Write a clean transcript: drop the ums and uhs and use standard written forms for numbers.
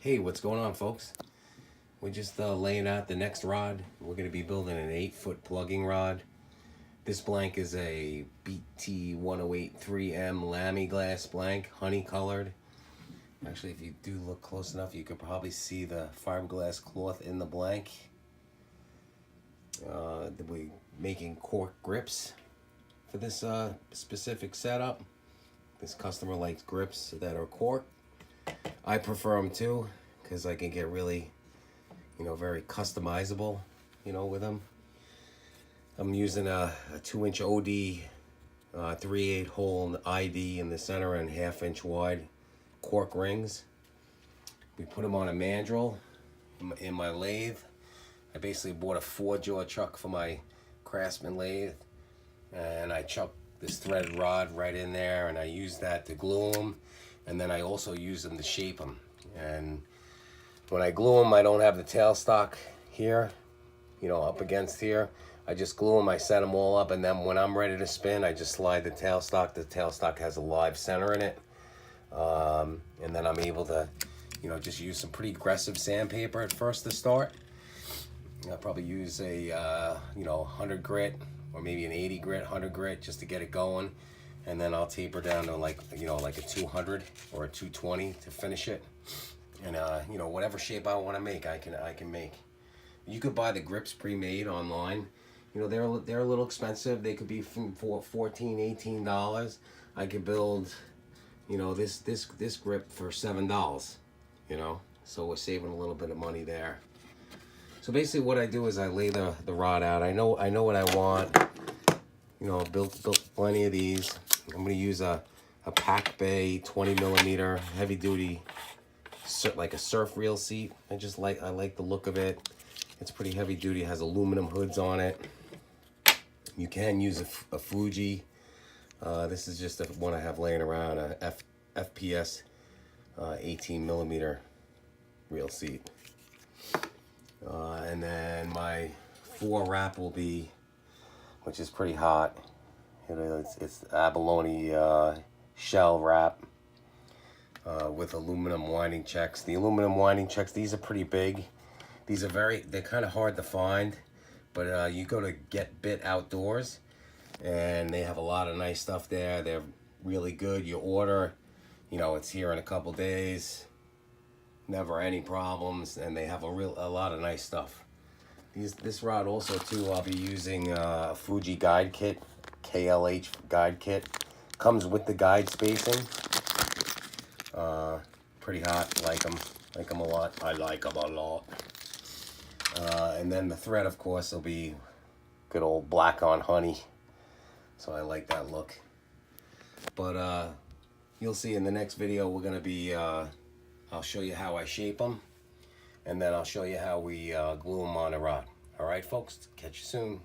Hey, what's going on, folks? We're just laying out the next rod. We're going to be building an 8-foot plugging rod. This blank is a BT 108 3M Lamy glass blank, honey colored. Actually, if you do look close enough, you could probably see the fiberglass cloth in the blank. We're making cork grips for this specific setup. This customer likes grips that are cork. I prefer them too, because I can get really, very customizable, with them. I'm using a 2-inch OD, 3/8 hole ID in the center and 1/2 inch wide cork rings. We put them on a mandrel in my lathe. I basically bought a 4-jaw chuck for my Craftsman lathe, and I chucked this threaded rod right in there, and I use that to glue them, and then I also use them to shape them. And when I glue them, I don't have the tailstock here, up against here. I just glue them, I set them all up, and then when I'm ready to spin, I just slide the tailstock. The tailstock has a live center in it, and then I'm able to, just use some pretty aggressive sandpaper at first to start. I'll probably use a 100 grit or maybe an 80 grit, 100 grit just to get it going, and then I'll taper down to like a 200 or a 220 to finish it. And whatever shape I want to make, I can make. You could buy the grips pre-made online. They're a little expensive. They could be from $14, $18. I could build this grip for $7. So we're saving a little bit of money there. So basically what I do is I lay the rod out. I know what I want. I've built plenty of these. I'm gonna use a Pack Bay 20 millimeter heavy duty, like a surf reel seat. I like the look of it. It's pretty heavy duty, has aluminum hoods on it. You can use a Fuji. This is just the one I have laying around, a FPS 18 millimeter reel seat. And then my 4 wrap will be, which is pretty hot. It's abalone shell wrap with aluminum winding checks. The aluminum winding checks, these are pretty big. They're kind of hard to find, but you go to Get Bit Outdoors, and they have a lot of nice stuff there. They're really good. You order, it's here in a couple days. Never any problems, and they have a lot of nice stuff. This rod also too, I'll be using a Fuji guide kit, KLH guide kit. Comes with the guide spacing. Pretty hot, like them a lot. I like them a lot. And then the thread, of course, will be good old black on honey. So I like that look. But you'll see in the next video, we're gonna be I'll show you how I shape them, and then I'll show you how we glue them on a rod. All right, folks, catch you soon.